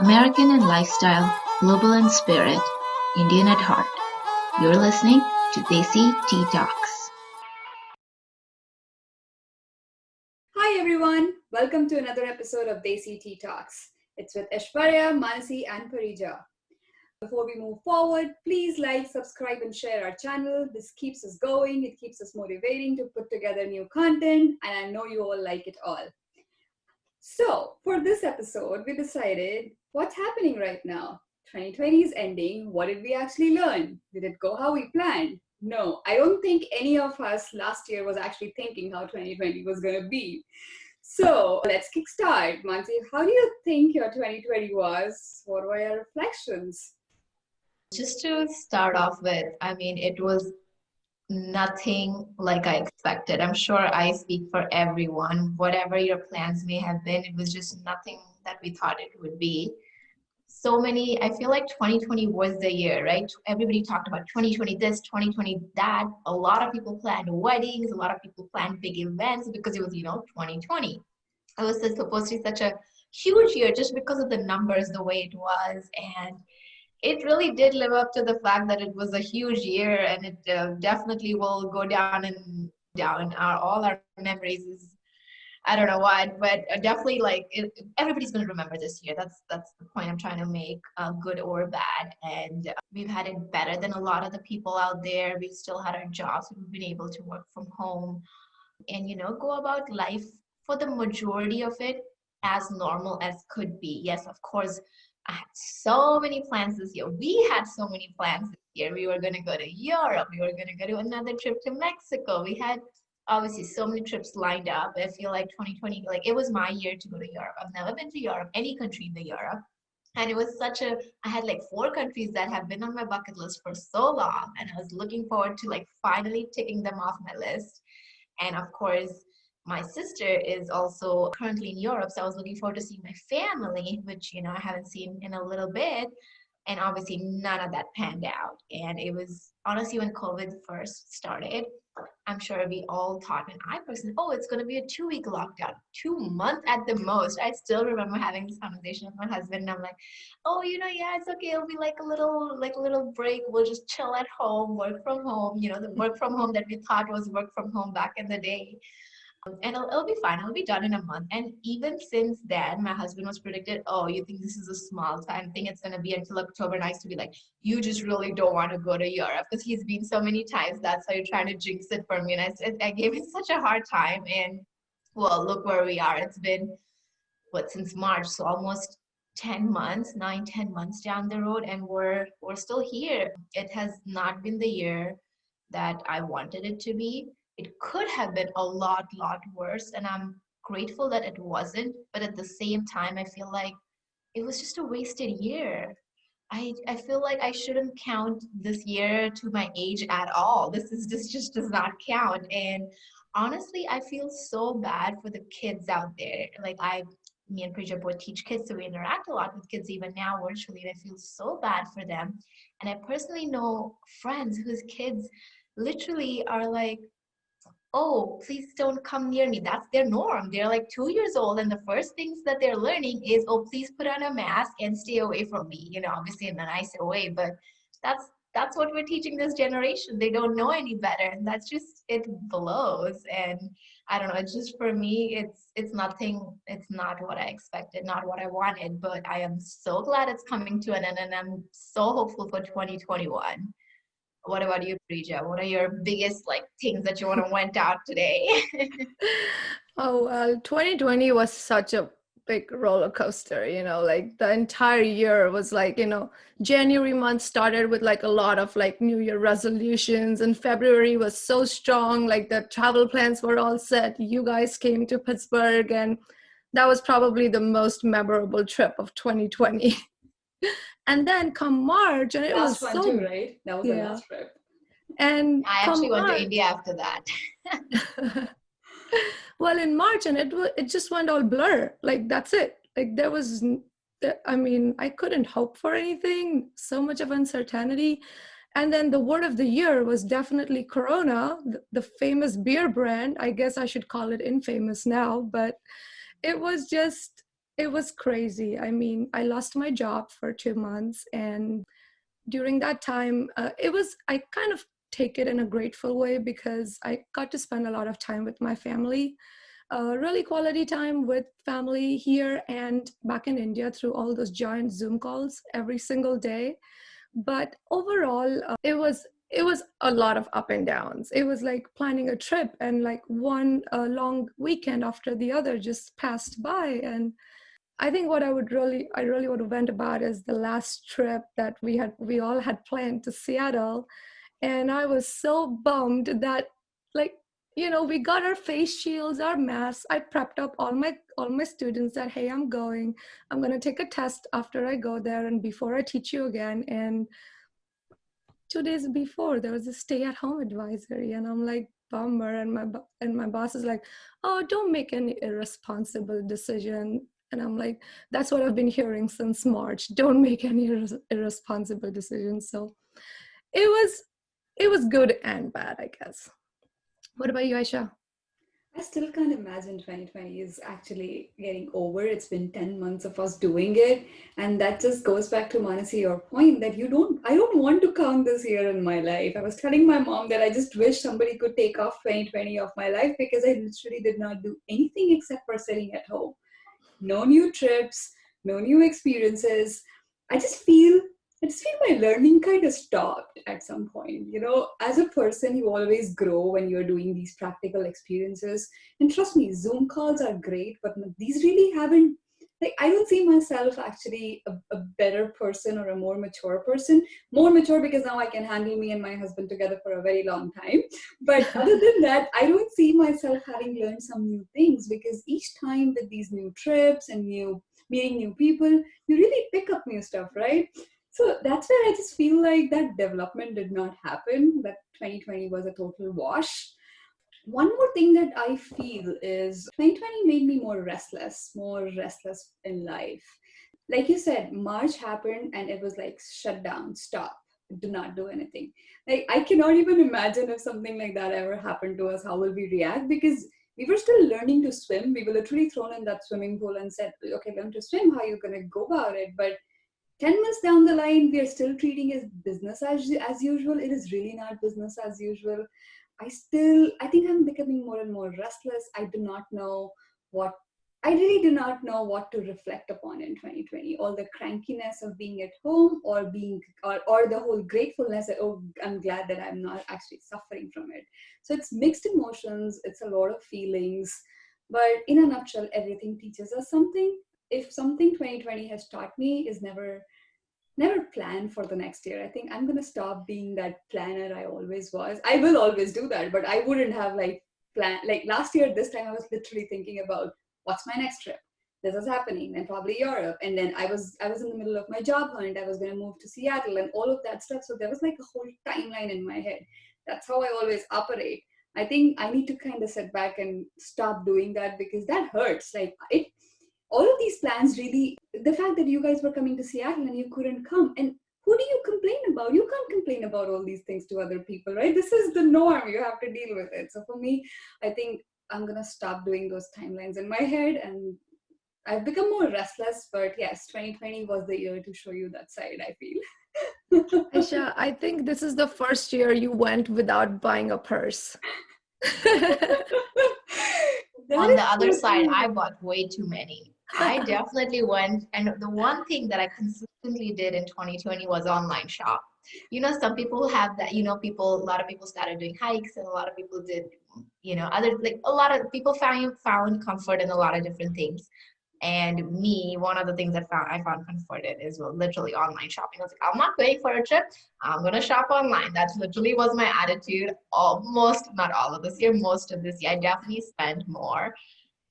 American in lifestyle, global in spirit, Indian at heart. You're listening to Desi Tea Talks. Hi everyone, welcome to another episode of Desi Tea Talks. It's with Aishwarya, Manasi and Parija. Before we move forward, please like, subscribe and share our channel. This keeps us going, it keeps us motivating to put together new content, and I know you all like it all. So, for this episode, we decided what's happening right now. 2020 is ending. What did we actually learn? Did it go how we planned? No, I don't think any of us last year was actually thinking how 2020 was going to be. So, let's kickstart. Mansi, how do you think your 2020 was? What were your reflections? Just to start off with, it was nothing like I expected. I'm sure I speak for everyone. Whatever your plans may have been, it was just nothing that we thought it would be. I feel like 2020 was the year, right? Everybody talked about 2020 this, 2020 that. A lot of people planned weddings, a lot of people planned big events because it was, 2020. It was supposed to be such a huge year just because of the numbers, the way it was. And it really did live up to the fact that it was a huge year, and it definitely will go down in all our memories. I don't know what, but definitely everybody's going to remember this year. That's the point I'm trying to make, good or bad. And we've had it better than a lot of the people out there. We've still had our jobs. We've been able to work from home and, go about life for the majority of it as normal as could be. Yes, of course, I had so many plans this year. We had so many plans this year. We were going to go to Europe. We were going to go to another trip to Mexico. We had obviously so many trips lined up. I feel like 2020, it was my year to go to Europe. I've never been to Europe, any country in the Europe. And it was I had four countries that have been on my bucket list for so long. And I was looking forward to finally ticking them off my list. And of course, my sister is also currently in Europe. So I was looking forward to seeing my family, which, I haven't seen in a little bit. And obviously none of that panned out. And it was honestly when COVID first started, I'm sure we all thought, and I personally, oh, it's going to be a 2-week lockdown, 2 months at the most. I still remember having this conversation with my husband, and I'm like, oh, yeah, it's okay. It'll be a little break. We'll just chill at home, work from home. The work from home that we thought was work from home back in the day. And it'll be fine. It'll be done in a month. And even since then, my husband was predicted, oh, you think this is a small time thing? It's going to be until October. And I used to be like, you just really don't want to go to Europe because he's been so many times. That's how you're trying to jinx it for me. And I gave him such a hard time. And well, look where we are. It's been, since March? So almost 10 months, 9, 10 months down the road. And we're still here. It has not been the year that I wanted it to be. It could have been a lot worse, and I'm grateful that it wasn't. But at the same time, I feel like it was just a wasted year. I feel like I shouldn't count this year to my age at all. This just does not count. And honestly, I feel so bad for the kids out there. Me and Priya both teach kids, so we interact a lot with kids even now virtually, and I feel so bad for them. And I personally know friends whose kids literally are like, oh, please don't come near me. That's their norm. They're 2 years old, and the first things that they're learning is, oh, please put on a mask and stay away from me. Obviously in a nicer way, but that's what we're teaching this generation. They don't know any better, and that's just, it blows. And I don't know. It's just, for me, it's nothing. It's not what I expected, not what I wanted. But I am so glad it's coming to an end, and I'm so hopeful for 2021. What about you, Prija? What are your biggest things that you want to vent out today? Oh, well, 2020 was such a big roller coaster, the entire year was January month started with a lot of New Year resolutions, and February was so strong, the travel plans were all set. You guys came to Pittsburgh, and that was probably the most memorable trip of 2020. And then come March, and it Last was one too, right? That was the last trip. And I actually went to India after that. Well, in March, and it just went all blur. That's it. There was, I couldn't hope for anything. So much of uncertainty. And then the word of the year was definitely Corona, the famous beer brand. I guess I should call it infamous now, but it was just it was crazy. I mean, I lost my job for 2 months, and during that time, I kind of take it in a grateful way because I got to spend a lot of time with my family, really quality time with family here and back in India through all those giant Zoom calls every single day. But overall, it was a lot of up and downs. It was like planning a trip, and like one long weekend after the other just passed by. And I think what I really would have went about is the last trip that we all had planned to Seattle. And I was so bummed that, like, we got our face shields, our masks. I prepped up all my students that, hey, I'm gonna take a test after I go there and before I teach you again. And 2 days before, there was a stay-at-home advisory, and I'm like, bummer. And my boss is like, oh, don't make any irresponsible decision. And I'm like, that's what I've been hearing since March. Don't make any irresponsible decisions. So it was good and bad, I guess. What about you, Aisha? I still can't imagine 2020 is actually getting over. It's been 10 months of us doing it. And that just goes back to Manasi, your point that I don't want to count this year in my life. I was telling my mom that I just wish somebody could take off 2020 of my life because I literally did not do anything except for sitting at home. No new trips, no new experiences. I just feel my learning kind of stopped at some point. As a person, you always grow when you're doing these practical experiences. And trust me, Zoom calls are great, but these really haven't, like, I don't see myself actually a better person or a more mature person. More mature because now I can handle me and my husband together for a very long time. But other than that, I don't see myself having learned some new things because each time with these new trips and meeting new people, you really pick up new stuff, right? So that's where I just feel like that development did not happen, that 2020 was a total wash. One more thing that I feel is 2020 made me more restless in life. Like you said, March happened and it was like shut down, stop, do not do anything. Like I cannot even imagine if something like that ever happened to us, how will we react? Because we were still learning to swim. We were literally thrown in that swimming pool and said, okay, learn to swim, how are you going to go about it? But 10 months down the line, we are still treating it business as usual. It is really not business as usual. I think I'm becoming more and more restless. What, I really do not know what to reflect upon in 2020. All the crankiness of being at home or the whole gratefulness that, oh, I'm glad that I'm not actually suffering from it. So it's mixed emotions. It's a lot of feelings. But in a nutshell, everything teaches us something. If something 2020 has taught me is never plan for the next year. I think I'm going to stop being that planner I always was. I will always do that, but I wouldn't have like last year, this time I was literally thinking about what's my next trip. This is happening, and probably Europe. And then I was in the middle of my job hunt. I was going to move to Seattle and all of that stuff. So there was like a whole timeline in my head. That's how I always operate. I think I need to kind of sit back and stop doing that because that hurts. All of these plans really, the fact that you guys were coming to Seattle and you couldn't come, and who do you complain about? You can't complain about all these things to other people, right? This is the norm. You have to deal with it. So for me, I think I'm going to stop doing those timelines in my head, and I've become more restless. But yes, 2020 was the year to show you that side, I feel. Aisha, I think this is the first year you went without buying a purse. On the other side, I bought way too many. I definitely went, and the one thing that I consistently did in 2020 was online shop. Some people have that, a lot of people started doing hikes, and a lot of people did, a lot of people found comfort in a lot of different things. And me, one of the things that I found comfort in is literally online shopping. I was like, I'm not paying for a trip. I'm going to shop online. That literally was my attitude not all of this year, most of this year. I definitely spent more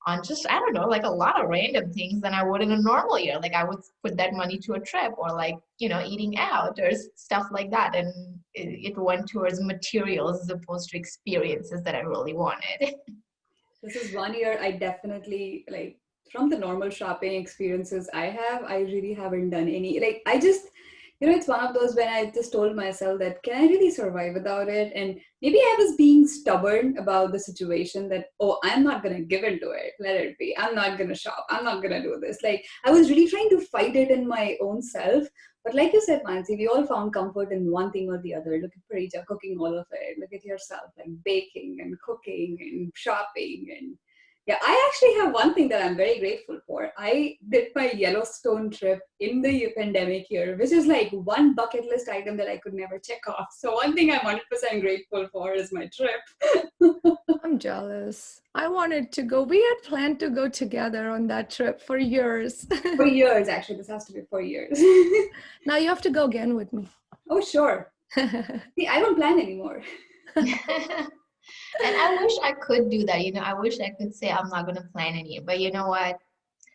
on just, I don't know, like a lot of random things than I would in a normal year. Like I would put that money to a trip or eating out or stuff like that. And it went towards materials as opposed to experiences that I really wanted. This is one year I definitely from the normal shopping experiences I really haven't done any. It's one of those when I just told myself that, can I really survive without it? And maybe I was being stubborn about the situation that, oh, I'm not going to give in to it. Let it be. I'm not going to shop. I'm not going to do this. Like, I was really trying to fight it in my own self. But like you said, Mansi, we all found comfort in one thing or the other. Look at Parija cooking all of it. Look at yourself, like baking and cooking and shopping. And yeah, I actually have one thing that I'm very grateful for. I did my Yellowstone trip in the pandemic year, which is like one bucket list item that I could never check off. So one thing I'm 100% grateful for is my trip. I'm jealous. I wanted to go. We had planned to go together on that trip for years. For years, actually. This has to be for years. Now you have to go again with me. Oh, sure. See, I don't plan anymore. And I wish I could do that. I wish I could say I'm not going to plan any, but you know what?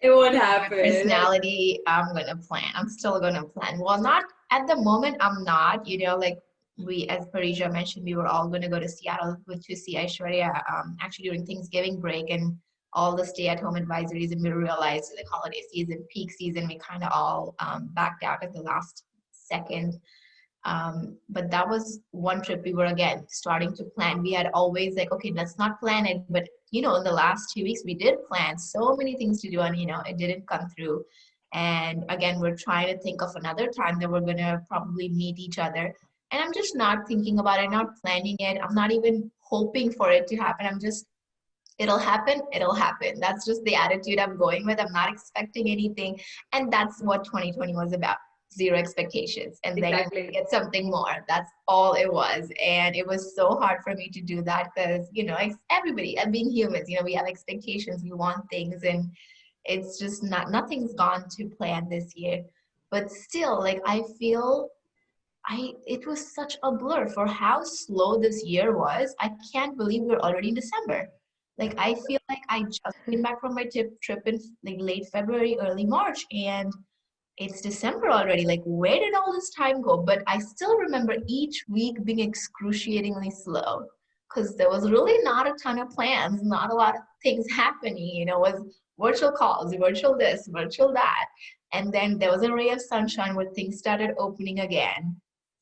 It won't My happen. personality, I'm going to plan. I'm still going to plan. Well, not at the moment, I'm not. Like we, as Parija mentioned, we were all going to go to Seattle to see Aishwarya actually during Thanksgiving break and all the stay-at-home advisories. And we realized the holiday season, peak season, we kind of all backed out at the last second. But that was one trip we were again starting to plan. We had always like, okay, let's not plan it. But, in the last 2 weeks, we did plan so many things to do and, it didn't come through. And again, we're trying to think of another time that we're going to probably meet each other. And I'm just not thinking about it, not planning it. I'm not even hoping for it to happen. It'll happen. It'll happen. That's just the attitude I'm going with. I'm not expecting anything. And that's what 2020 was about. Zero expectations, and Exactly. then get something more. That's all it was. And it was so hard for me to do that because everybody, and being humans, we have expectations, we want things, and it's just nothing's gone to plan this year. But still, like, I feel it was such a blur for how slow this year was. I can't believe we're already in December. Like, I feel like I just came back from my trip in like late February, early March, and it's December already. Like, where did all this time go? But I still remember each week being excruciatingly slow because there was really not a ton of plans, not a lot of things happening. It was virtual calls, virtual this, virtual that. And then there was a ray of sunshine where things started opening again,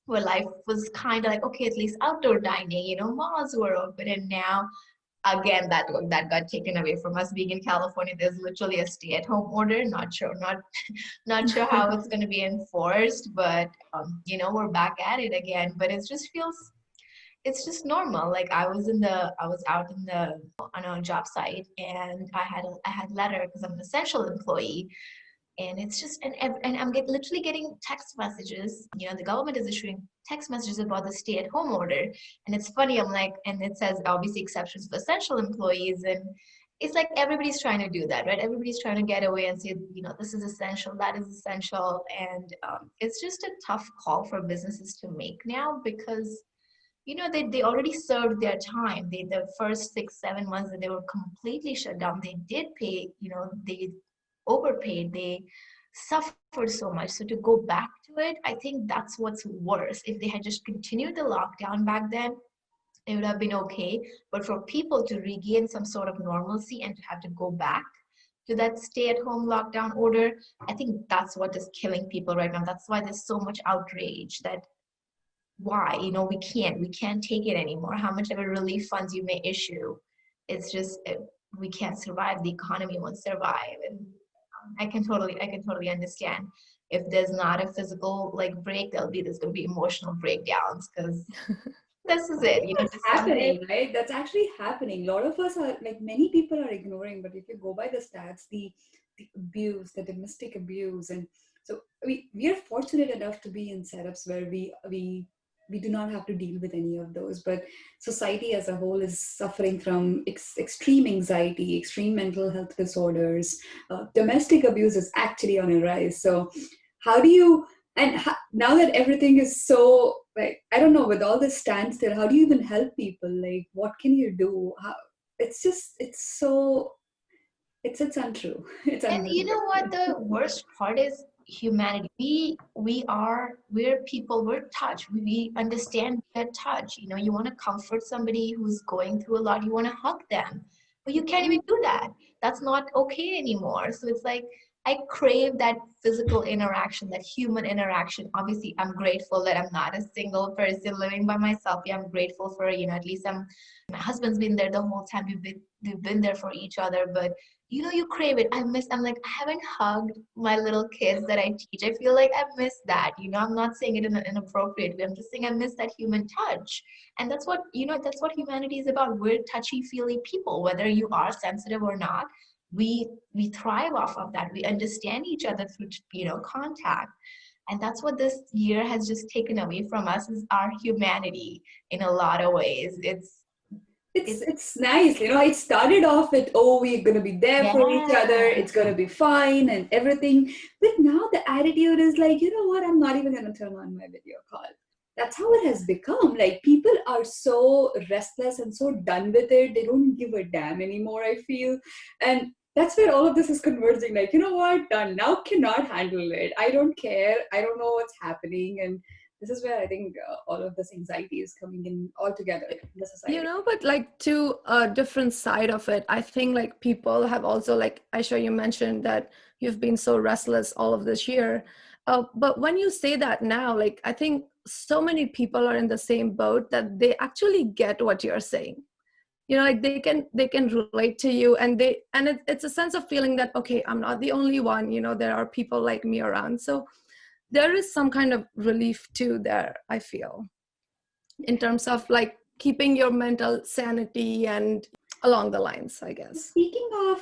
where life was kind of like, okay, at least outdoor dining, malls were open. And now again, that got taken away from us. Being in California, there's literally a stay-at-home order. Not sure how it's going to be enforced, but we're back at it again. But it's just normal. Like, I was out on a job site, and I had letter because I'm an essential employee. And it's just, and I'm literally getting text messages. The government is issuing text messages about the stay-at-home order. And it's funny, I'm like, and it says obviously exceptions for essential employees. And it's like everybody's trying to do that, right? Everybody's trying to get away and say, this is essential, that is essential. And it's just a tough call for businesses to make now because, they already served their time. The first 6-7 months that they were completely shut down, they did pay, they overpaid, they suffered so much. So to go back to it, I think that's what's worse. If they had just continued the lockdown back then, it would have been okay. But for people to regain some sort of normalcy and to have to go back to that stay-at-home lockdown order, I think that's what is killing people right now. That's why there's so much outrage that why, we can't take it anymore. How much ever relief funds you may issue, it's just we can't survive. The economy won't survive. And I can totally understand if there's not a physical break, there's going to be emotional breakdowns because this is it. That's happening, right? That's actually happening. A lot of us are many people are ignoring, but if you go by the stats, the abuse, the domestic abuse, and so we are fortunate enough to be in setups where we do not have to deal with any of those, but society as a whole is suffering from extreme anxiety, extreme mental health disorders. Domestic abuse is actually on a rise. So how do you, now that everything is so, I don't know, with all this standstill, how do you even help people? What can you do? It's untrue. It's And you know what the worst part is? Humanity. We're people, we're touched. We understand that touch. You want to comfort somebody who's going through a lot, you want to hug them, but you can't even do that. That's not okay anymore. So it's like I crave that physical interaction, that human interaction. Obviously, I'm grateful that I'm not a single person living by myself. Yeah, I'm grateful for, at least my husband's been there the whole time. We've been there for each other, but you crave it. I'm like, I haven't hugged my little kids that I teach. I feel like I miss that. I'm not saying it in an inappropriate way. I'm just saying I miss that human touch. And that's what humanity is about. We're touchy-feely people, whether you are sensitive or not. We thrive off of that. We understand each other through contact. And that's what this year has just taken away from us, is our humanity in a lot of ways. It's nice, it started off with, oh, we're going to be there for each other, Yeah. it's going to be fine and everything, but now the attitude is like, you know what, I'm not even going to turn on my video call. That's how it has become. Like, people are so restless and so done with it, they don't give a damn anymore, I feel. And that's where all of this is converging. Like, you know what, done, now cannot handle it, I don't care, I don't know what's happening. And this is where I think all of this anxiety is coming in all together in the society. But like, to a different side of it, I think like people have also, like Aisha, you mentioned that you've been so restless all of this year. But when you say that now, like, I think so many people are in the same boat that they actually get what you're saying. Like they can relate to you, and it's a sense of feeling that, okay, I'm not the only one. There are people like me around. So there is some kind of relief too there, I feel, in terms of like keeping your mental sanity and along the lines, I guess. Speaking of,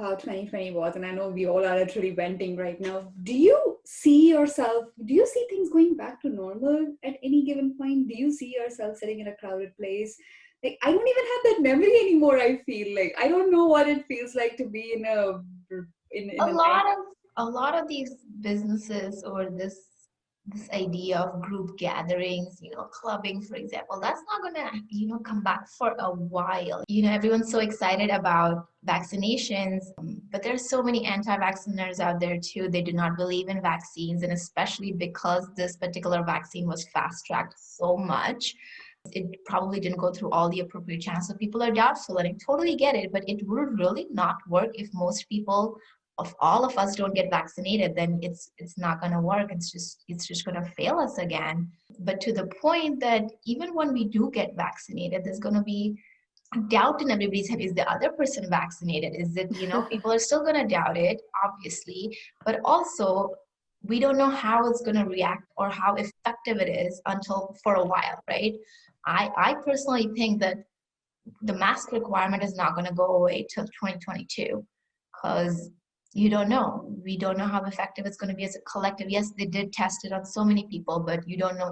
how 2020 was, and I know we all are literally venting right now, do you see things going back to normal at any given point? Do you see yourself sitting in a crowded place? Like, I don't even have that memory anymore, I feel. Like, I don't know what it feels like to be in a lot of a lot of these businesses, or this idea of group gatherings, clubbing, for example, that's not gonna, come back for a while. Everyone's so excited about vaccinations, but there's so many anti-vacciners out there too. They do not believe in vaccines, and especially because this particular vaccine was fast-tracked so much, it probably didn't go through all the appropriate channels. So people are doubtful, and I totally get it, but it would really not work if most people, of all of us, don't get vaccinated. Then it's not going to work. It's just going to fail us again. But to the point that even when we do get vaccinated, there's going to be doubt in everybody's head. Is the other person vaccinated? Is it, people are still going to doubt it, obviously, but also we don't know how it's going to react or how effective it is until for a while, right? I personally think that the mask requirement is not going to go away till 2022, because you don't know. We don't know how effective it's going to be as a collective. Yes, they did test it on so many people, but you don't know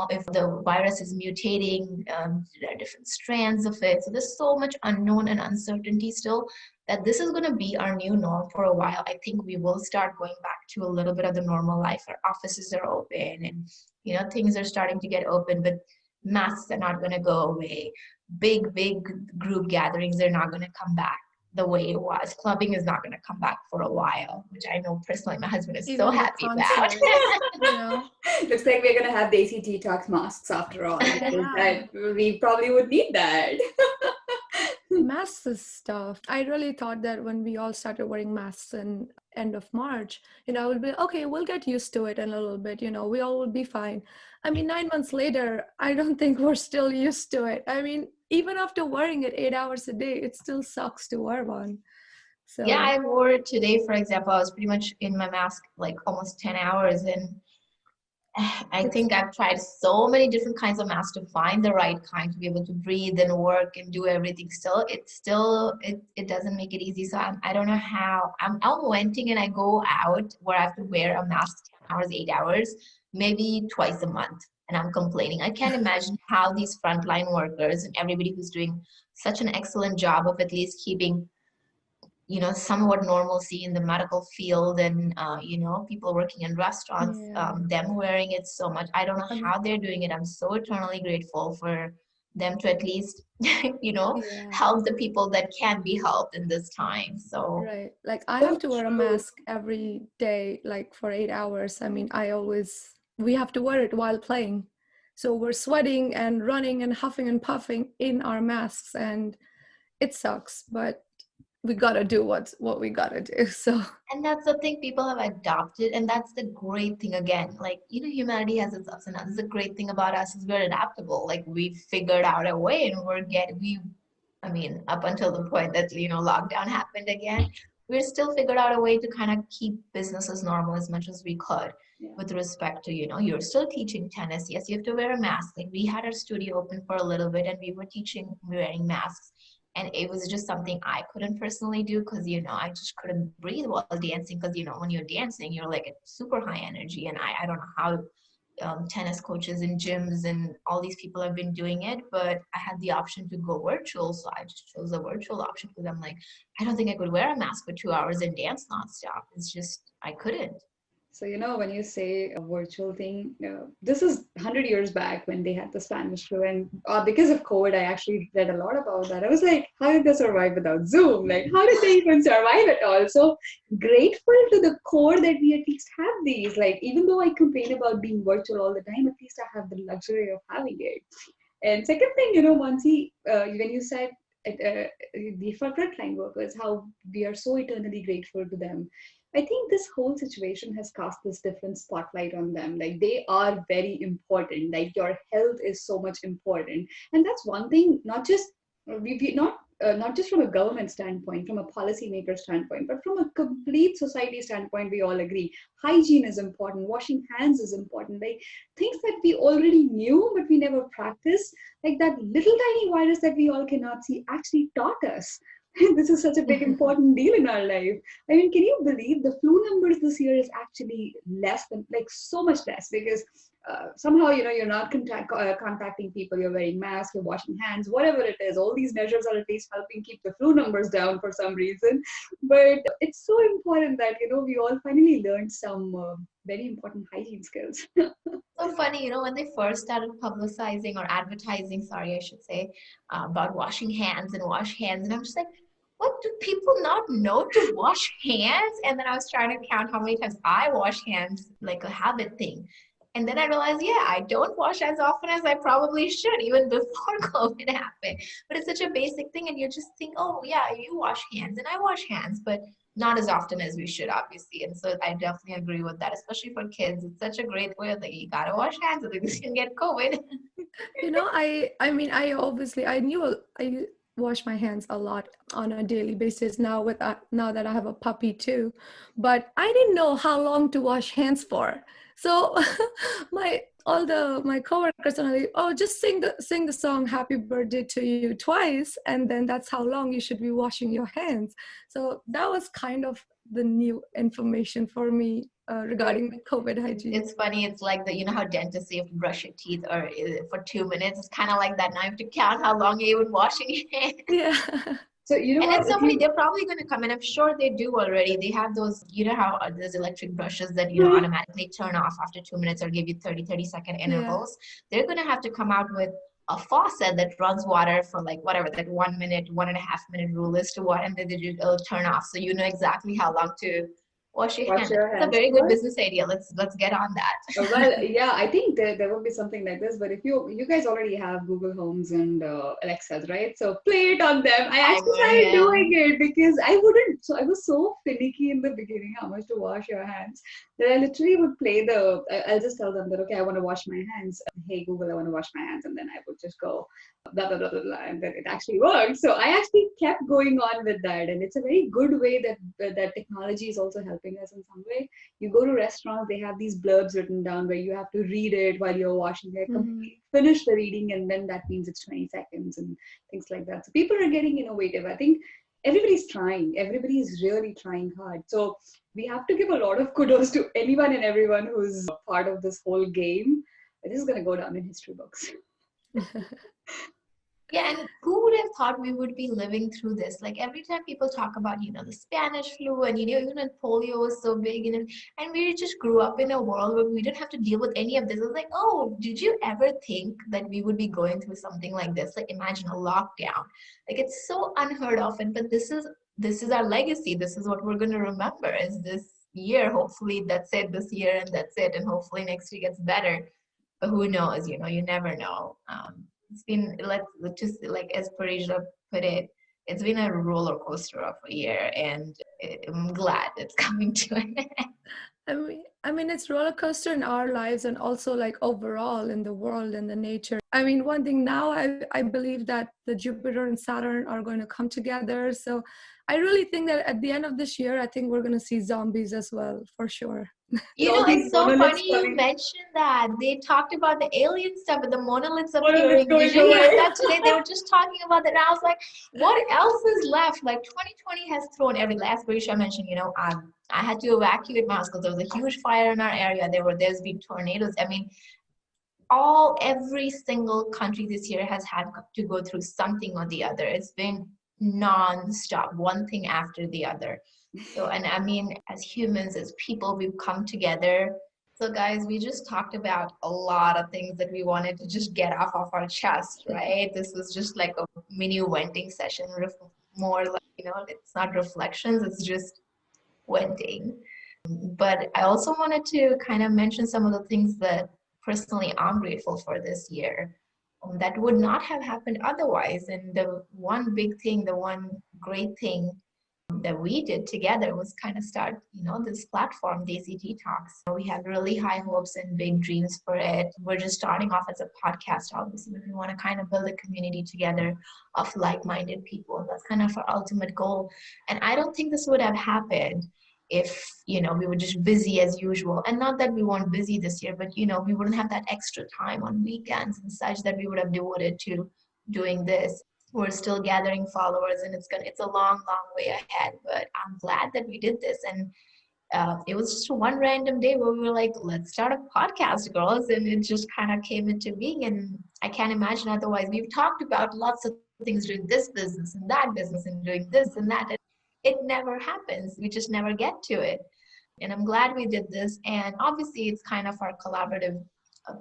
if the virus is mutating. There are different strands of it. So there's so much unknown and uncertainty still, that this is going to be our new norm for a while. I think we will start going back to a little bit of the normal life. Our offices are open, and things are starting to get open, but masks are not going to go away. Big group gatherings are not going to come back the way it was. Clubbing is not going to come back for a while, which I know personally my husband is so happy about. Looks like we're going to have Desi Tea Talks masks after all. We probably would need that. Masks is tough. I really thought that when we all started wearing masks in end of March, I would be, okay, we'll get used to it in a little bit, we all will be fine. I mean, 9 months later, I don't think we're still used to it. I mean, even after wearing it 8 hours a day, it still sucks to wear one. So yeah, I wore it today, for example. I was pretty much in my mask like almost 10 hours, and I think I've tried so many different kinds of masks to find the right kind to be able to breathe and work and do everything. It doesn't make it easy. So I don't know how. I'm venting, and I go out where I have to wear a mask 10 hours, 8 hours, maybe twice a month, and I'm complaining. I can't imagine how these frontline workers and everybody who's doing such an excellent job of at least keeping somewhat normalcy in the medical field, and people working in restaurants, them wearing it so much. I don't know how they're doing it. I'm so eternally grateful for them to at least help the people that can be helped in this time. So right, like I have to wear a mask every day, like for 8 hours. I mean, we have to wear it while playing, so we're sweating and running and huffing and puffing in our masks, and it sucks, but we gotta do what we gotta do. So And that's the thing people have adopted, and that's the great thing again. Like, humanity has its ups and downs. The great thing about us is we're adaptable. Like we figured out a way and I mean, up until the point that, lockdown happened again, we're still figured out a way to kind of keep business as normal as much as we could Yeah. with respect to, you're still teaching tennis. Yes, you have to wear a mask. Like we had our studio open for a little bit and we were teaching wearing masks. And it was just something I couldn't personally do because, I just couldn't breathe while dancing because, when you're dancing, you're like at super high energy. And I don't know how tennis coaches and gyms and all these people have been doing it, but I had the option to go virtual. So I just chose the virtual option because I'm like, I don't think I could wear a mask for 2 hours and dance nonstop. It's just, I couldn't. So, when you say a virtual thing, this is 100 years back when they had the Spanish flu. And because of COVID, I actually read a lot about that. I was like, how did they survive without Zoom? Like, how did they even survive at all? So grateful to the core that we at least have these. Like, even though I complain about being virtual all the time, at least I have the luxury of having it. And second thing, Mansi, when you said the frontline workers, how we are so eternally grateful to them. I think this whole situation has cast this different spotlight on them. Like they are very important. Like your health is so much important, and that's one thing. Not just not just from a government standpoint, from a policymaker standpoint, but from a complete society standpoint, we all agree. Hygiene is important. Washing hands is important. Like things that we already knew but we never practiced. Like that little tiny virus that we all cannot see actually taught us. This is such a big important deal in our life. I mean, can you believe the flu numbers this year is actually less than, like so much less, because somehow, you're not contacting people, you're wearing masks, you're washing hands, whatever it is. All these measures are at least helping keep the flu numbers down for some reason. But it's so important that, we all finally learned some very important hygiene skills. So funny, when they first started publicizing or advertising, sorry, I should say, about washing hands and wash hands. And I'm just like, what, do people not know to wash hands? And then I was trying to count how many times I wash hands, like a habit thing. And then I realized, yeah, I don't wash as often as I probably should, even before COVID happened. But it's such a basic thing. And you just think, oh, yeah, you wash hands and I wash hands, but not as often as we should, obviously. And so I definitely agree with that, especially for kids. It's such a great way of like, you gotta wash hands, otherwise you can get COVID. I mean, I knew I wash my hands a lot on a daily basis now now that I have a puppy too, but I didn't know how long to wash hands for. So my coworkers are like, oh, just sing the song "Happy Birthday to You" twice, and then that's how long you should be washing your hands. So that was kind of the new information for me regarding the COVID hygiene. It's funny. It's like how dentists say you have to brush your teeth or for 2 minutes. It's kind of like that. Now you have to count how long you're even washing your hands. Yeah. So and it's so funny. They're probably going to come, and I'm sure they do already. They have those, how there's electric brushes that automatically turn off after 2 minutes or give you 30-second intervals. Yeah. They're going to have to come out with a faucet that runs water for like whatever that 1 minute, 1.5 minute rule is to what, and then it'll turn off, so you know exactly how long to wash your hands. It's a very good business idea. Let's get on that. Well, yeah, I think there will be something like this. But if you guys already have Google Homes and Alexas, right? So play it on them. I actually started doing it because I wouldn't. So I was so finicky in the beginning how much to wash your hands that I literally would play I'll just tell them that, okay, I want to wash my hands. Hey Google, I want to wash my hands, and then I would just go blah blah blah blah, blah, and then it actually worked. So I actually kept going on with that, and it's a very good way that technology is also helping us in some way. You go to restaurants, they have these blurbs written down where you have to read it while you're washing it, finish the reading, and then that means it's 20 seconds and things like that. So people are getting innovative. I think everybody's trying. Everybody's really trying hard. So we have to give a lot of kudos to anyone and everyone who's part of this whole game. This is going to go down in history books. Yeah, and who would have thought we would be living through this? Like every time people talk about, the Spanish flu and, even when polio was so big, and we just grew up in a world where we didn't have to deal with any of this. It was like, oh, did you ever think that we would be going through something like this? Like imagine a lockdown. Like it's so unheard of. But this is our legacy. This is what we're going to remember is this year. Hopefully that's it this year and that's it. And hopefully next year gets better. But who knows, you never know. It's been, let's just like as Parija put it, it's been a roller coaster of a year, and I'm glad it's coming to an end. I mean, it's roller coaster in our lives and also like overall in the world and the nature. I mean, one thing now, I believe that the Jupiter and Saturn are going to come together. So I really think that at the end of this year, I think we're going to see zombies as well, for sure. You All know, these it's so monoliths funny you coming. mentioned that. They talked about the alien stuff, but the monoliths Monoliths appearing. Did going you hear away. that today? They were just talking about that. And I was like, what else is left? Like 2020 has thrown every last Grisha mentioned, I had to evacuate my house because there was a huge fire in our area. There's been tornadoes. I mean, every single country this year has had to go through something or the other. It's been non-stop, one thing after the other. So, and I mean, as humans, as people, we've come together. So, guys, we just talked about a lot of things that we wanted to just get off of our chest, right? This was just like a mini venting session, more like, it's not reflections, it's just venting. But I also wanted to kind of mention some of the things that personally I'm grateful for this year, that would not have happened otherwise. And the one big thing, the one great thing that we did together was kind of start, this platform, Desi Talks. We have really high hopes and big dreams for it. We're just starting off as a podcast, obviously, but we want to kind of build a community together of like-minded people. That's kind of our ultimate goal. And I don't think this would have happened if, we were just busy as usual. And not that we weren't busy this year, but, we wouldn't have that extra time on weekends and such that we would have devoted to doing this. We're still gathering followers, and it's a long way ahead, but I'm glad that we did this. And it was just one random day where we were like, let's start a podcast, girls, and it just kind of came into being. And I can't imagine otherwise. We've talked about lots of things, doing this business and that business and doing this and that, and it never happens. We just never get to it. And I'm glad we did this. And obviously it's kind of our collaborative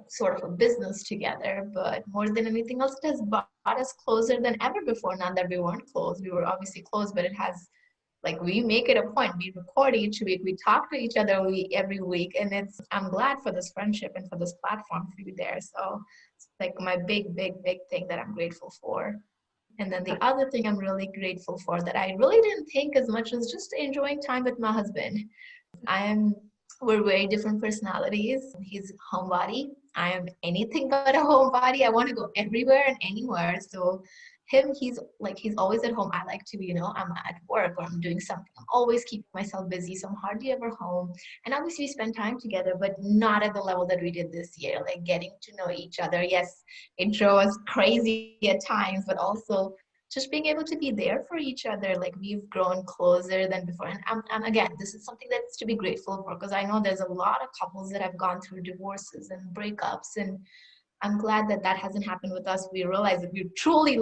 sort of a business together, but more than anything else, it has brought us closer than ever before. Not that we weren't close, we were obviously close, but it has, like, we make it a point, we record each week, we talk to each other every week, and I'm glad for this friendship and for this platform to be there. So it's like my big thing that I'm grateful for. And then the other thing I'm really grateful for that I really didn't think as much as just enjoying time with my husband. We're very different personalities. He's a homebody. I am anything but a homebody. I want to go everywhere and anywhere. So he's always at home. I like to be, I'm at work or I'm doing something. I'm always keeping myself busy. So I'm hardly ever home. And obviously we spend time together, but not at the level that we did this year, like getting to know each other. Yes, it drove us crazy at times, but also just being able to be there for each other. Like, we've grown closer than before. And again, this is something that's to be grateful for, because I know there's a lot of couples that have gone through divorces and breakups, and I'm glad that that hasn't happened with us. We realize that we truly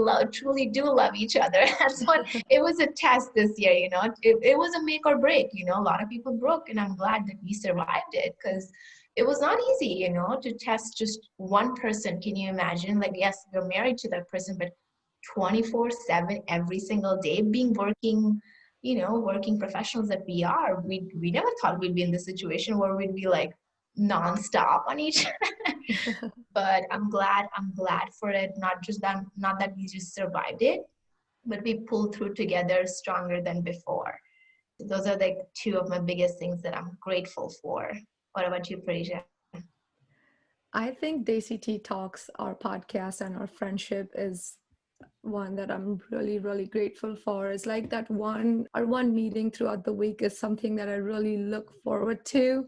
do love each other. That's what, it was a test this year, it was a make or break, a lot of people broke, and I'm glad that we survived it, because it was not easy, to test just one person. Can you imagine? Like, yes, you're married to that person, but 24/7 every single day, being working professionals that we are, we never thought we'd be in this situation where we'd be like nonstop on each other. But I'm glad for it. Not that we just survived it, but we pulled through together stronger than before. So those are like two of my biggest things that I'm grateful for. What about you, Parija? I think Desi Tea Talks, our podcast and our friendship, is one that I'm really, really grateful for. It's like our one meeting throughout the week is something that I really look forward to.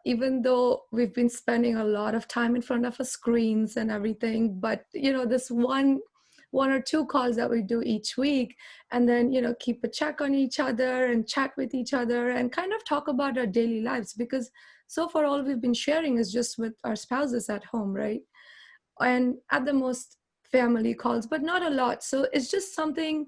Even though we've been spending a lot of time in front of our screens and everything, but this one or two calls that we do each week, and then keep a check on each other and chat with each other and kind of talk about our daily lives, because so far all we've been sharing is just with our spouses at home, right? And at the most family calls, but not a lot. So it's just something,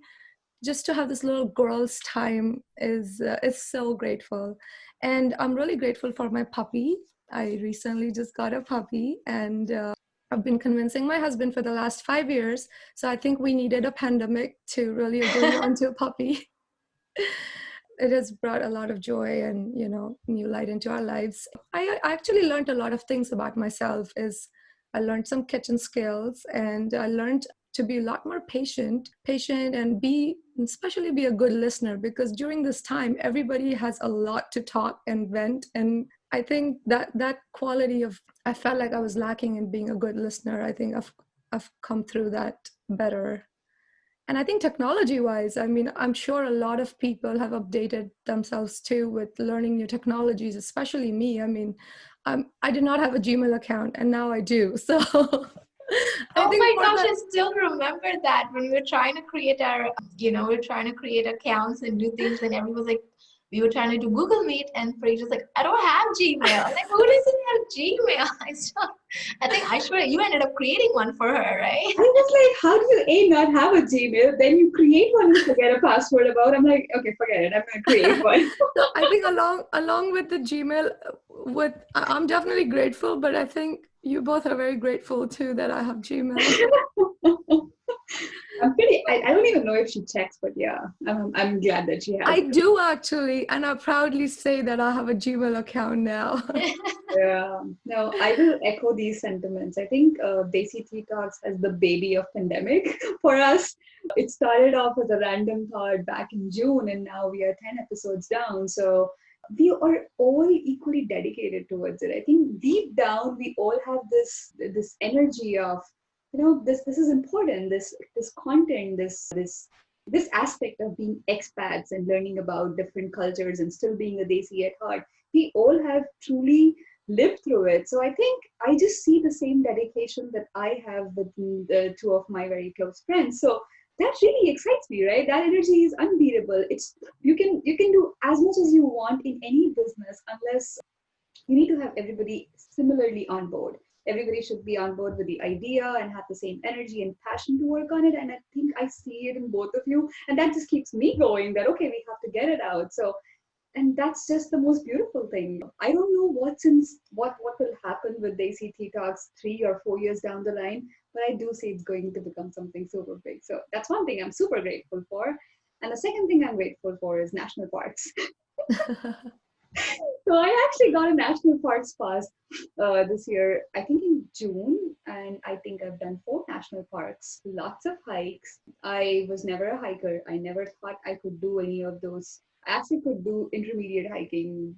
just to have this little girl's time is so grateful. And I'm really grateful for my puppy. I recently just got a puppy, and I've been convincing my husband for the last 5 years. So I think we needed a pandemic to really agree onto a puppy. It has brought a lot of joy and new light into our lives. I actually learned a lot of things about myself. I learned some kitchen skills, and I learned to be a lot more patient and especially be a good listener, because during this time, everybody has a lot to talk and vent. And I think that quality of, I felt like I was lacking in being a good listener. I think I've come through that better. And I think technology-wise, I mean, I'm sure a lot of people have updated themselves too with learning new technologies, especially me. I mean, I did not have a Gmail account, and now I do. So I Oh think my for gosh, that, I still remember that when we were trying to create our, we were trying to create accounts and do things, and everyone was like, we were trying to do Google Meet, and Paige was like, I don't have Gmail. I'm like, who doesn't have Gmail? I think Aishwarya, you ended up creating one for her, right? I was like, how do you A, not have a Gmail, then you create one and forget a password about? I'm like, okay, forget it. I'm going to create one. so I think along with the Gmail, I'm definitely grateful, but I think you both are very grateful too that I have Gmail. I don't even know if she checks, but yeah, I'm glad that she has. I do actually, and I proudly say that I have a Gmail account now. Yeah, no, I will echo these sentiments. I think Desi Tea Talks as the baby of pandemic for us. It started off as a random thought back in June, and now we are 10 episodes down. So we are all equally dedicated towards it. I think deep down we all have this energy of, this is important. This content, this aspect of being expats and learning about different cultures and still being a Desi at heart. We all have truly lived through it. So I think I just see the same dedication that I have with the two of my very close friends. So that really excites me, right? That energy is unbeatable. It's you can do as much as you want in any business, unless you need to have everybody similarly on board. Everybody should be on board with the idea and have the same energy and passion to work on it. And I think I see it in both of you. And that just keeps me going that, okay, we have to get it out. So, and that's just the most beautiful thing. I don't know what will happen with Desi Tea Talks 3 or 4 years down the line, but I do see it's going to become something super big. So that's one thing I'm super grateful for. And the second thing I'm grateful for is national parks. So I actually got a national parks pass this year, I think in June, and I think I've done 4 national parks, lots of hikes. I was never a hiker. I never thought I could do any of those. I actually could do intermediate hiking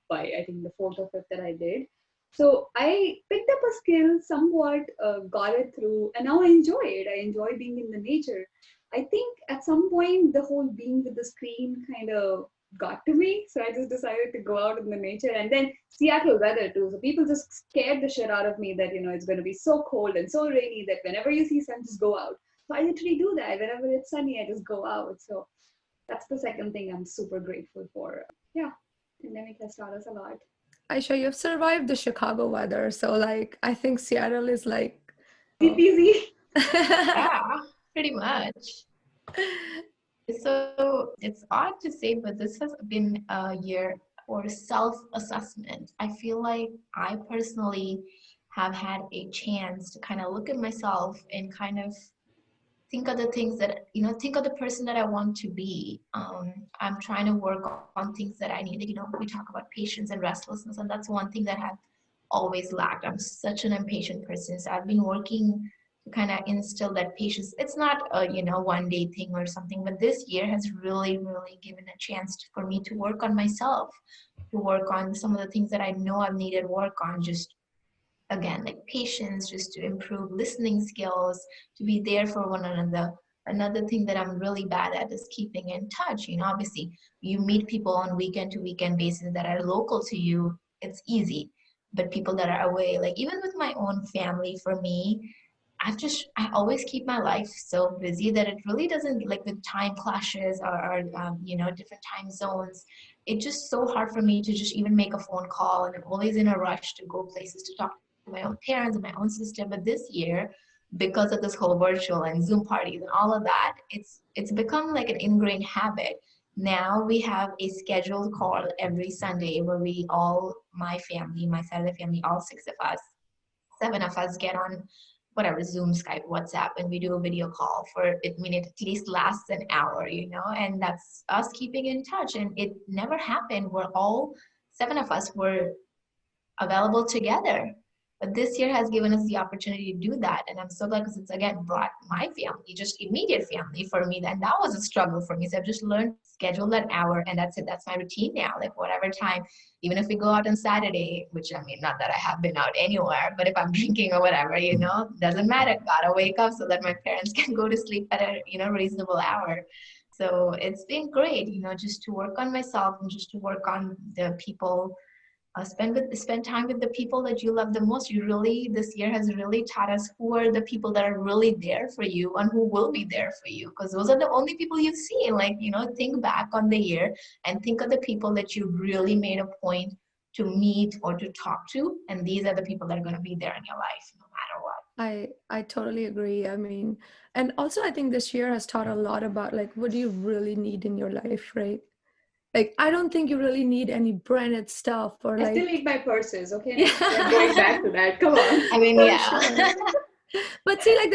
by, I think, the 4th or 5th that I did. So I picked up a skill, somewhat got it through, and now I enjoy it. I enjoy being in the nature. I think at some point, the whole being with the screen kind of got to me. So I just decided to go out in the nature, and then Seattle weather too. So people just scared the shit out of me that, it's going to be so cold and so rainy that whenever you see sun, just go out. So I literally do that. Whenever it's sunny, I just go out. So that's the second thing I'm super grateful for. Yeah, pandemic has taught us a lot. Aisha, you've survived the Chicago weather. So like, I think Seattle is like, Easy. Yeah, pretty much. So it's odd to say, but this has been a year for self-assessment. I feel like I personally have had a chance to kind of look at myself and kind of think of the things that, think of the person that I want to be. I'm trying to work on things that I need. We talk about patience and restlessness, and that's one thing that I've always lacked. I'm such an impatient person. So I've been working to kind of instill that patience. It's not a, one day thing or something, but this year has really, really given a chance for me to work on myself, to work on some of the things that I know I've needed work on, just again, like patience, just to improve listening skills, to be there for one another. Another thing that I'm really bad at is keeping in touch. Obviously, you meet people on weekend to weekend basis that are local to you, it's easy. But people that are away, like even with my own family, for me, I always keep my life so busy that it really doesn't, like with time clashes or different time zones, it's just so hard for me to just even make a phone call, and I'm always in a rush to go places to talk to my own parents and my own sister. But this year, because of this whole virtual and Zoom parties and all of that, it's become like an ingrained habit. Now we have a scheduled call every Sunday where we all, my family, my side of the family, all 6 of us, 7 of us get on whatever, Zoom, Skype, WhatsApp, and we do a video call for it. I mean, it at least lasts an hour, and that's us keeping in touch. And it never happened where all 7 of us were available together. But this year has given us the opportunity to do that. And I'm so glad because it's again brought my family, just immediate family for me. And that was a struggle for me. So I've just learned to schedule that hour and that's it. That's my routine now. Like whatever time, even if we go out on Saturday, which I mean, not that I have been out anywhere, but if I'm drinking or whatever, doesn't matter. Gotta wake up so that my parents can go to sleep at a, reasonable hour. So it's been great, just to work on myself and just to work on the people. Spend time with the people that you love the most. This year has really taught us who are the people that are really there for you and who will be there for you, because those are the only people you've seen. Like, think back on the year and think of the people that you really made a point to meet or to talk to, and these are the people that are going to be there in your life no matter what. I totally agree. I mean, and also I think this year has taught a lot about like what do you really need in your life, right? Like, I don't think you really need any branded stuff or like. I still eat my purses, okay? Yeah. I'm going back to that. Come on. I mean, yeah. Sure. But see, like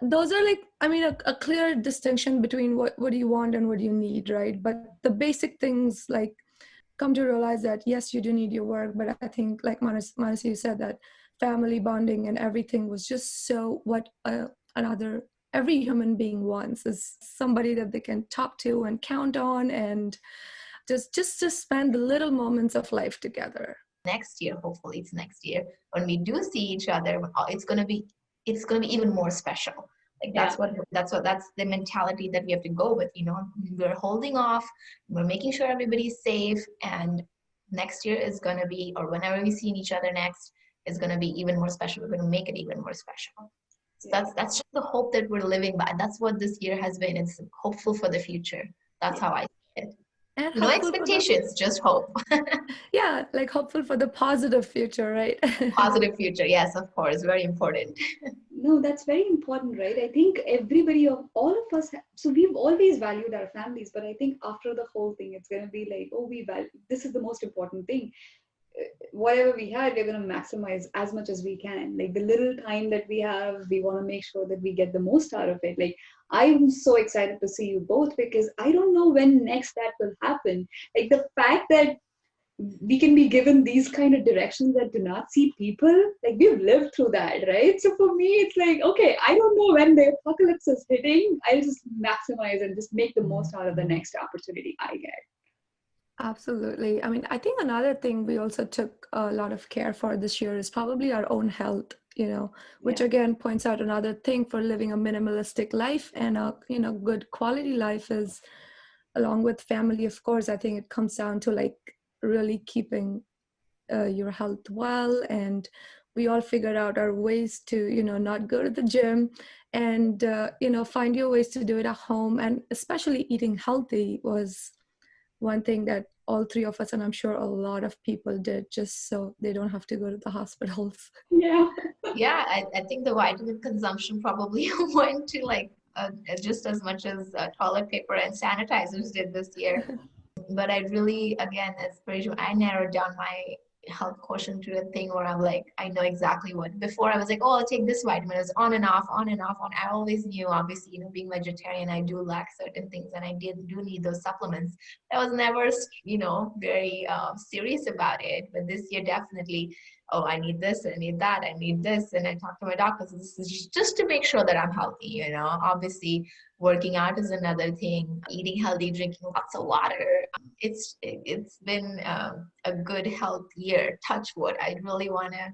those are like, I mean, a clear distinction between what do you want and what do you need, right? But the basic things, like, come to realize that yes, you do need your work, but I think, like Manasi, you said that family bonding and everything was just so what every human being wants is somebody that they can talk to and count on and just to spend the little moments of life together. Next year, hopefully it's next year, when we do see each other, it's gonna be even more special. Like that's the mentality that we have to go with. We're holding off, we're making sure everybody's safe, and next year is gonna be, or whenever we see each other next, is gonna be even more special. We're gonna make it even more special. So that's just the hope that we're living by. That's what this year has been. It's hopeful for the future. That's how I see it. And no expectations, just hope. Yeah, like hopeful for the positive future, right? Positive future, yes, of course, very important. No, that's very important, right? I think all of us, so we've always valued our families, but I think after the whole thing, it's going to be like, oh, this is the most important thing. Whatever we had, we're going to maximize as much as we can. Like the little time that we have, we want to make sure that we get the most out of it. Like, I'm so excited to see you both because I don't know when next that will happen. Like the fact that we can be given these kind of directions that do not see people, like we've lived through that, right? So for me, it's like, okay, I don't know when the apocalypse is hitting. I'll just maximize and just make the most out of the next opportunity I get. Absolutely. I mean, I think another thing we also took a lot of care for this year is probably our own health, which again points out another thing for living a minimalistic life and a, good quality life is, along with family, of course, I think it comes down to like really keeping your health well. And we all figured out our ways to, not go to the gym and, find your ways to do it at home. And especially eating healthy was one thing that all three of us, and I'm sure a lot of people did, just so they don't have to go to the hospitals. Yeah. Yeah, I think the vitamin consumption probably went to like just as much as toilet paper and sanitizers did this year. But I really, again, as Pariju, I narrowed down my health quotient to a thing where I'm like, I know exactly what. Before I was like, oh, I'll take this vitamin. It's on and off, on and off. I always knew, obviously, being vegetarian, I do lack certain things and I do need those supplements. I was never, very serious about it. But this year, definitely, oh, I need this, I need that, I need this. And I talked to my doctor, so this is just to make sure that I'm healthy, Obviously, working out is another thing, eating healthy, drinking lots of water. It's been a good health year, touch wood. I really want to,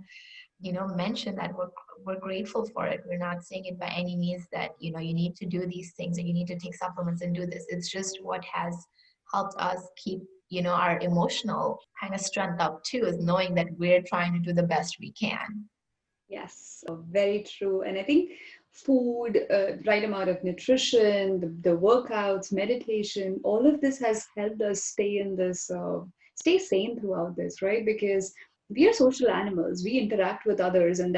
mention that we're grateful for it. We're not saying it by any means that, you need to do these things or you need to take supplements and do this. It's just what has helped us keep, our emotional kind of strength up too, is knowing that we're trying to do the best we can. Yes, very true. And I think food, right amount of nutrition, the workouts, meditation, all of this has helped us stay sane throughout this, right? Because we are social animals. We interact with others, and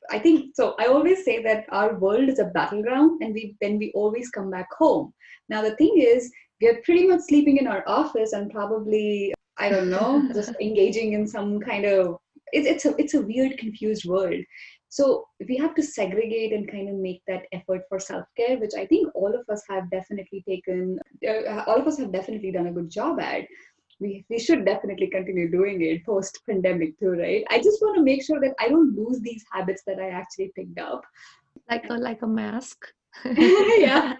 I think, so I always say that our world is a battleground, and then we always come back home. Now, the thing is, we are pretty much sleeping in our office and probably, I don't know, just engaging in some kind of, it's a weird, confused world. So we have to segregate and kind of make that effort for self-care, which I think all of us have definitely done a good job at. we should definitely continue doing it post pandemic too, right? I just want to make sure that I don't lose these habits that I actually picked up. Like a mask. Yeah,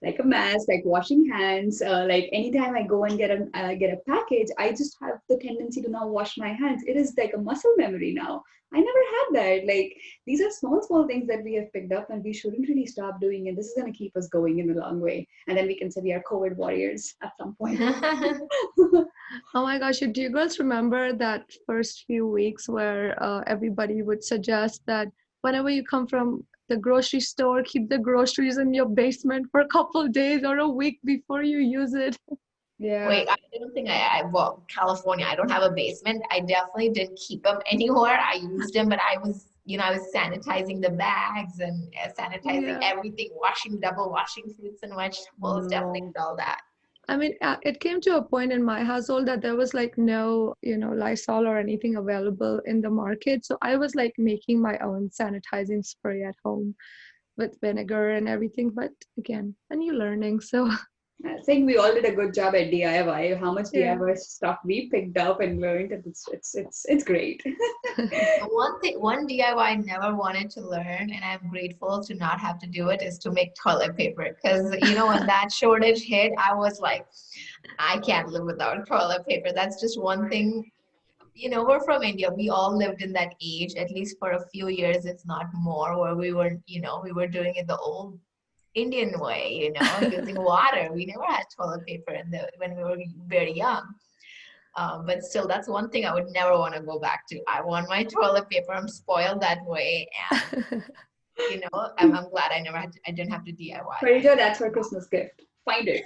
like a mask, like washing hands. Like anytime I go and get a package, I just have the tendency to now wash my hands. It is like a muscle memory now. I never had that. Like these are small things that we have picked up, and we shouldn't really stop doing it. This is going to keep us going in the long way, and then we can say we are COVID warriors at some point. Oh my gosh, do you girls remember that first few weeks where everybody would suggest that whenever you come from the grocery store, keep the groceries in your basement for a couple of days or a week before you use it? Yeah. Wait, I don't think well, California, I don't have a basement. I definitely didn't keep them anywhere. I used them, but I was sanitizing the bags and sanitizing Yeah. everything, double washing fruits and vegetables, definitely No. did all that. I mean, it came to a point in my household that there was like no, Lysol or anything available in the market. So I was like making my own sanitizing spray at home with vinegar and everything. But again, a new learning. So I think we all did a good job at DIY. How much yeah. DIY stuff we picked up and learned, and it's great. One DIY I never wanted to learn, and I'm grateful to not have to do it, is to make toilet paper. Because, when that shortage hit, I was like, I can't live without toilet paper. That's just one thing. We're from India. We all lived in that age, at least for a few years, if not more, where we were doing it the old Indian way, using water. We never had toilet paper when we were very young. But still, that's one thing I would never want to go back to. I want my toilet paper. I'm spoiled that way, and I'm glad I didn't have to DIY. Parija, that's her Christmas gift. Find it.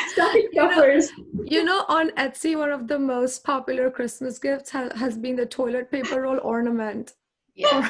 Stocking stuffers. On Etsy, one of the most popular Christmas gifts has been the toilet paper roll ornament. Yeah.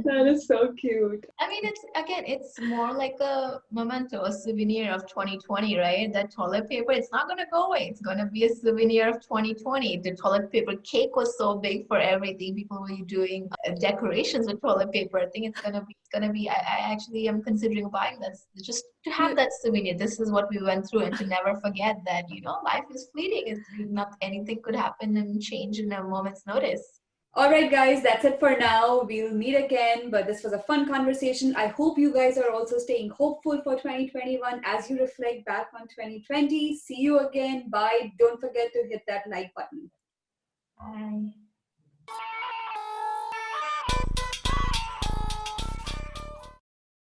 That is so cute. I mean, it's more like a memento, a souvenir of 2020, right? That toilet paper, it's not going to go away. It's going to be a souvenir of 2020. The toilet paper cake was so big for everything. People were doing decorations with toilet paper. I think it's going to be, I actually am considering buying this just to have that souvenir. This is what we went through, and to never forget that, life is fleeting. It's not anything could happen and change in a moment's notice. All right, guys, that's it for now. We'll meet again, but this was a fun conversation. I hope you guys are also staying hopeful for 2021 as you reflect back on 2020. See you again. Bye. Don't forget to hit that like button. Bye.